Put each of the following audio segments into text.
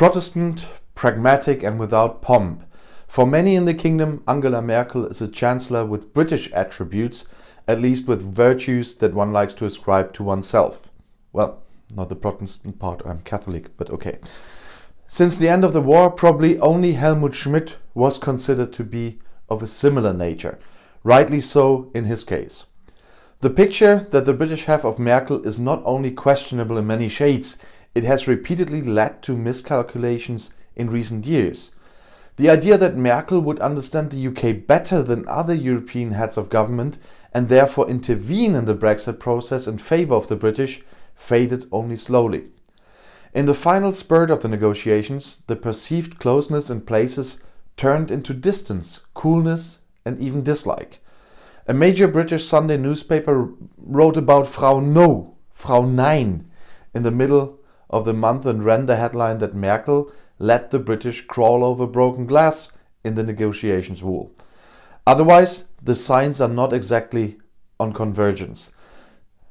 Protestant, pragmatic and without pomp. For many in the kingdom, Angela Merkel is a chancellor with British attributes, at least with virtues that one likes to ascribe to oneself. Well, not the Protestant part, I'm Catholic, but okay. Since the end of the war, probably only Helmut Schmidt was considered to be of a similar nature, rightly so in his case. The picture that the British have of Merkel is not only questionable in many shades, it has repeatedly led to miscalculations in recent years. The idea that Merkel would understand the UK better than other European heads of government and therefore intervene in the Brexit process in favour of the British faded only slowly. In the final spurt of the negotiations, the perceived closeness in places turned into distance, coolness and even dislike. A major British Sunday newspaper wrote about Frau No, Frau Nein, in the middle of the month and ran the headline that Merkel let the British crawl over broken glass in the negotiations wall. Otherwise, the signs are not exactly on convergence.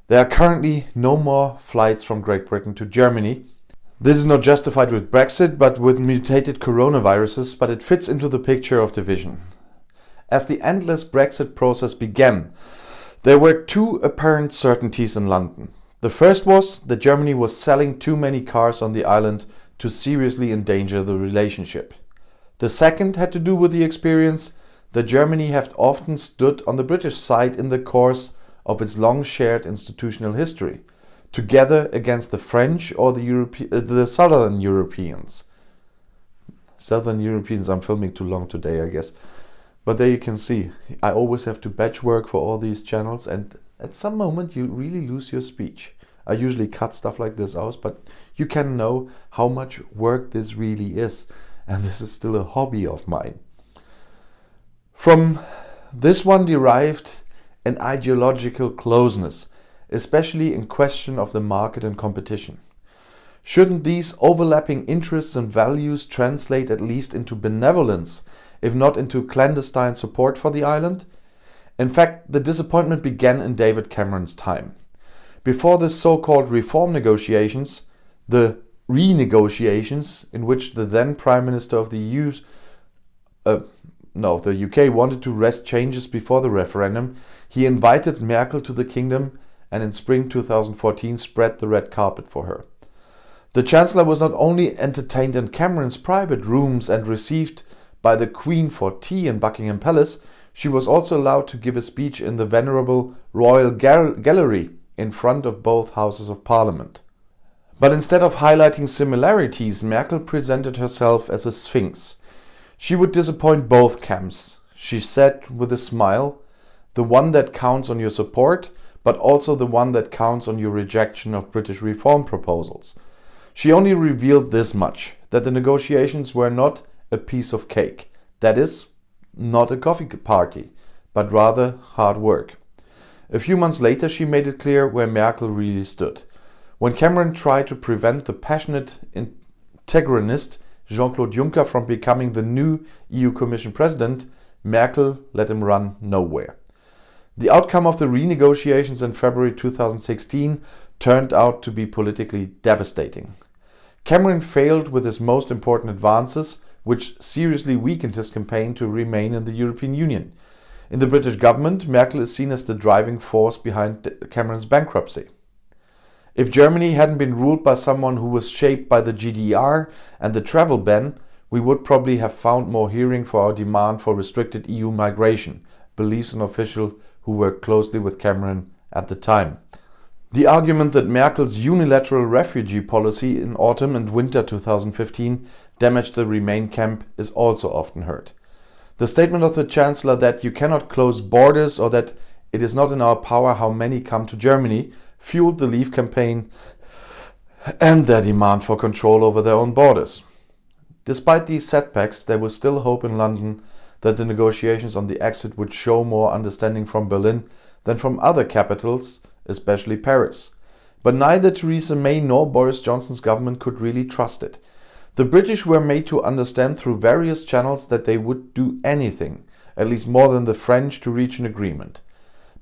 There are currently no more flights from Great Britain to Germany. This is not justified with Brexit, but with mutated coronaviruses, but it fits into the picture of division. As the endless Brexit process began, there were two apparent certainties in London. The first was that Germany was selling too many cars on the island to seriously endanger the relationship. The second had to do with the experience that Germany had often stood on the British side in the course of its long shared institutional history, together against the French or the Southern Europeans. Southern Europeans, I'm filming too long today, I guess. But there you can see, I always have to batch work for all these channels, and at some moment you really lose your speech. I usually cut stuff like this out, but you can know how much work this really is. And this is still a hobby of mine. From this one derived an ideological closeness, especially in question of the market and competition. Shouldn't these overlapping interests and values translate at least into benevolence, if not into clandestine support for the island? In fact, the disappointment began in David Cameron's time. Before the so-called reform negotiations, the renegotiations, in which the then Prime Minister of the UK wanted to wrest changes before the referendum, he invited Merkel to the kingdom and in spring 2014 spread the red carpet for her. The Chancellor was not only entertained in Cameron's private rooms and received by the Queen for tea in Buckingham Palace, she was also allowed to give a speech in the venerable Royal Gallery in front of both Houses of Parliament. But instead of highlighting similarities, Merkel presented herself as a sphinx. She would disappoint both camps. She said with a smile, the one that counts on your support, but also the one that counts on your rejection of British reform proposals. She only revealed this much, that the negotiations were not a piece of cake. That is, not a coffee party, but rather hard work. A few months later, she made it clear where Merkel really stood. When Cameron tried to prevent the passionate integranist Jean-Claude Juncker from becoming the new EU Commission President, Merkel let him run nowhere. The outcome of the renegotiations in February 2016 turned out to be politically devastating. Cameron failed with his most important advances, which seriously weakened his campaign to remain in the European Union. In the British government, Merkel is seen as the driving force behind Cameron's bankruptcy. If Germany hadn't been ruled by someone who was shaped by the GDR and the travel ban, we would probably have found more hearing for our demand for restricted EU migration, believes an official who worked closely with Cameron at the time. The argument that Merkel's unilateral refugee policy in autumn and winter 2015 damaged the Remain camp is also often heard. The statement of the Chancellor that you cannot close borders or that it is not in our power how many come to Germany fueled the Leave campaign and their demand for control over their own borders. Despite these setbacks, there was still hope in London that the negotiations on the exit would show more understanding from Berlin than from other capitals, especially Paris. But neither Theresa May nor Boris Johnson's government could really trust it. The British were made to understand through various channels that they would do anything, at least more than the French, to reach an agreement.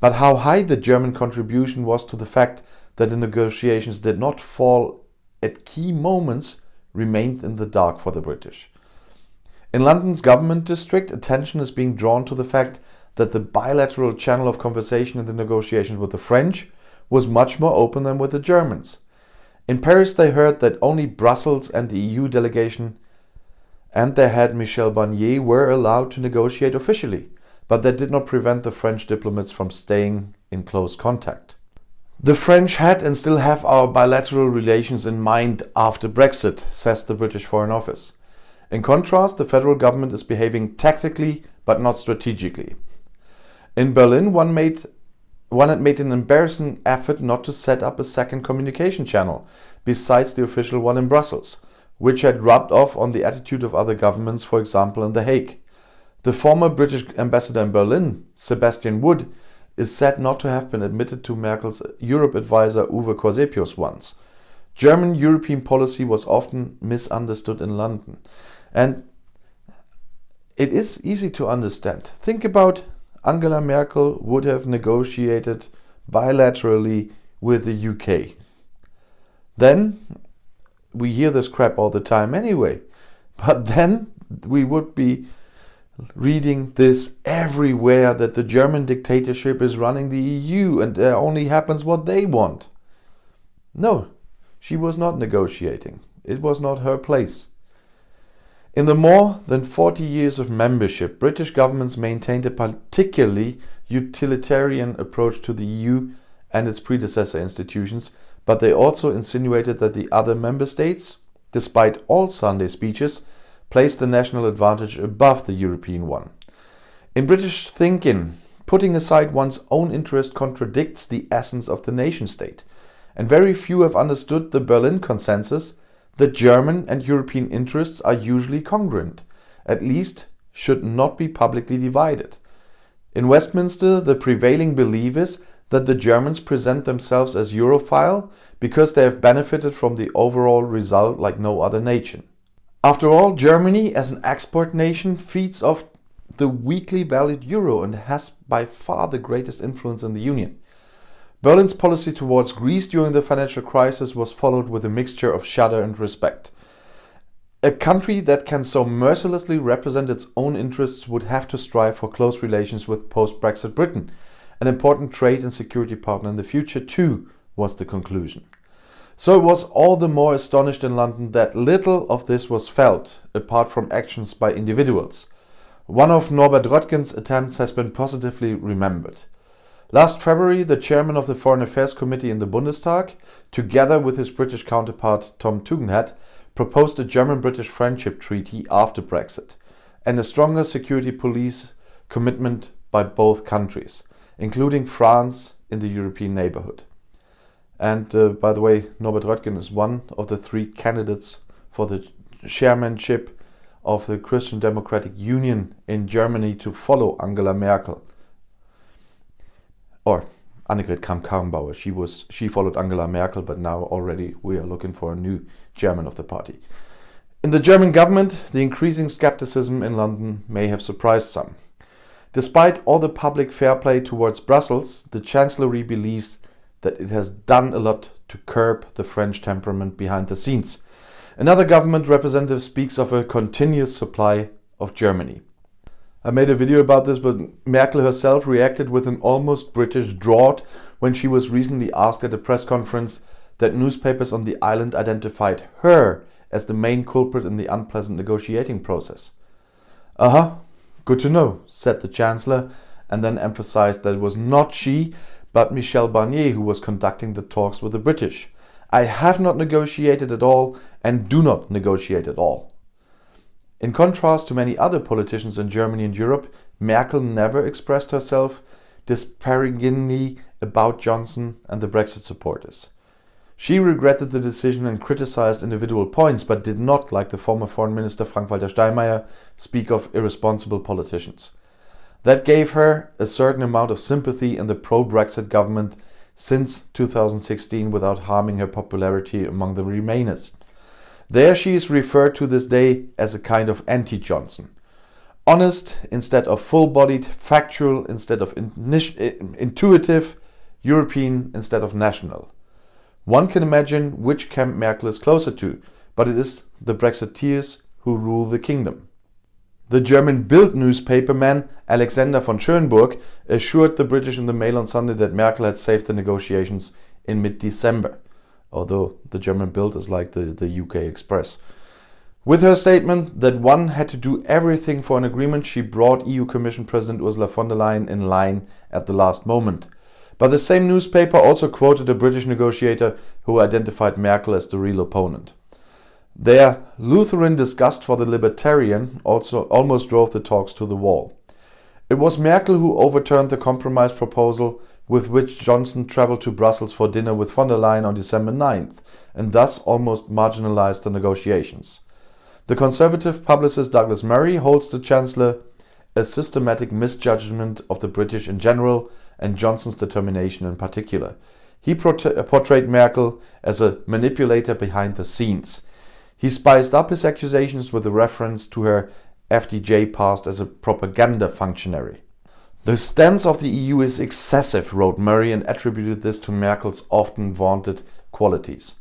But how high the German contribution was to the fact that the negotiations did not fall at key moments remained in the dark for the British. In London's government district, attention is being drawn to the fact that the bilateral channel of conversation in the negotiations with the French was much more open than with the Germans. In Paris, they heard that only Brussels and the EU delegation and their head Michel Barnier were allowed to negotiate officially, but that did not prevent the French diplomats from staying in close contact. The French had and still have our bilateral relations in mind after Brexit, says the British Foreign Office. In contrast, the federal government is behaving tactically but not strategically. In Berlin, one had made an embarrassing effort not to set up a second communication channel, besides the official one in Brussels, which had rubbed off on the attitude of other governments, for example in The Hague. The former British ambassador in Berlin, Sebastian Wood, is said not to have been admitted to Merkel's Europe advisor Uwe Corsepius once. German European policy was often misunderstood in London. And it is easy to understand. Think about Angela Merkel would have negotiated bilaterally with the UK. Then, we hear this crap all the time anyway, but then we would be reading this everywhere that the German dictatorship is running the EU and there only happens what they want. No, she was not negotiating. It was not her place. In the more than 40 years of membership, British governments maintained a particularly utilitarian approach to the EU and its predecessor institutions, but they also insinuated that the other member states, despite all Sunday speeches, placed the national advantage above the European one. In British thinking, putting aside one's own interest contradicts the essence of the nation-state, and very few have understood the Berlin Consensus that German and European interests are usually congruent, at least should not be publicly divided. In Westminster, the prevailing belief is that the Germans present themselves as Europhile because they have benefited from the overall result like no other nation. After all, Germany as an export nation feeds off the weakly valued euro and has by far the greatest influence in the Union. Berlin's policy towards Greece during the financial crisis was followed with a mixture of shudder and respect. A country that can so mercilessly represent its own interests would have to strive for close relations with post-Brexit Britain, an important trade and security partner in the future too, was the conclusion. So it was all the more astonished in London that little of this was felt, apart from actions by individuals. One of Norbert Röttgen's attempts has been positively remembered. Last February, the chairman of the Foreign Affairs Committee in the Bundestag, together with his British counterpart Tom Tugendhat, proposed a German-British friendship treaty after Brexit and a stronger security police commitment by both countries, including France in the European neighborhood. And by the way, Norbert Röttgen is one of the three candidates for the chairmanship of the Christian Democratic Union in Germany to follow Angela Merkel. Or Annegret Kramp-Karrenbauer. She followed Angela Merkel, but now already we are looking for a new chairman of the party. In the German government, the increasing skepticism in London may have surprised some. Despite all the public fair play towards Brussels, the Chancellery believes that it has done a lot to curb the French temperament behind the scenes. Another government representative speaks of a continuous supply of Germany. I made a video about this, but Merkel herself reacted with an almost British drought when she was recently asked at a press conference that newspapers on the island identified her as the main culprit in the unpleasant negotiating process. Good to know, said the Chancellor, and then emphasized that it was not she, but Michel Barnier who was conducting the talks with the British. I have not negotiated at all and do not negotiate at all. In contrast to many other politicians in Germany and Europe, Merkel never expressed herself disparagingly about Johnson and the Brexit supporters. She regretted the decision and criticized individual points, but did not, like the former Foreign Minister Frank-Walter Steinmeier, speak of irresponsible politicians. That gave her a certain amount of sympathy in the pro-Brexit government since 2016 without harming her popularity among the Remainers. There she is referred to this day as a kind of anti-Johnson. Honest instead of full-bodied, factual instead of intuitive, European instead of national. One can imagine which camp Merkel is closer to, but it is the Brexiteers who rule the kingdom. The German Bild newspaperman Alexander von Schönburg assured the British in the Mail on Sunday that Merkel had saved the negotiations in mid-December, although the German Bild is like the UK Express. With her statement that one had to do everything for an agreement, she brought EU Commission President Ursula von der Leyen in line at the last moment. But the same newspaper also quoted a British negotiator who identified Merkel as the real opponent. Their Lutheran disgust for the libertarian also almost drove the talks to the wall. It was Merkel who overturned the compromise proposal with which Johnson travelled to Brussels for dinner with von der Leyen on December 9th, and thus almost marginalised the negotiations. The Conservative publicist Douglas Murray holds the Chancellor a systematic misjudgment of the British in general and Johnson's determination in particular. He portrayed Merkel as a manipulator behind the scenes. He spiced up his accusations with a reference to her FDJ past as a propaganda functionary. The stance of the EU is excessive, wrote Murray, and attributed this to Merkel's often vaunted qualities: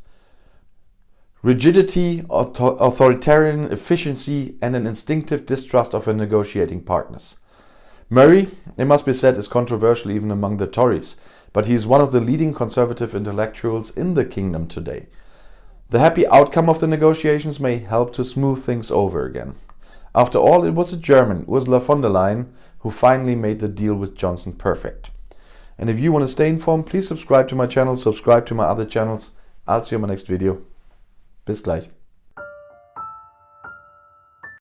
rigidity, authoritarian efficiency, and an instinctive distrust of her negotiating partners. Murray, it must be said, is controversial even among the Tories, but he is one of the leading conservative intellectuals in the kingdom today. The happy outcome of the negotiations may help to smooth things over again. After all, it was a German, Ursula von der Leyen, who finally made the deal with Johnson perfect. And if you want to stay informed, please subscribe to my channel, subscribe to my other channels. I'll see you in my next video. Bis gleich.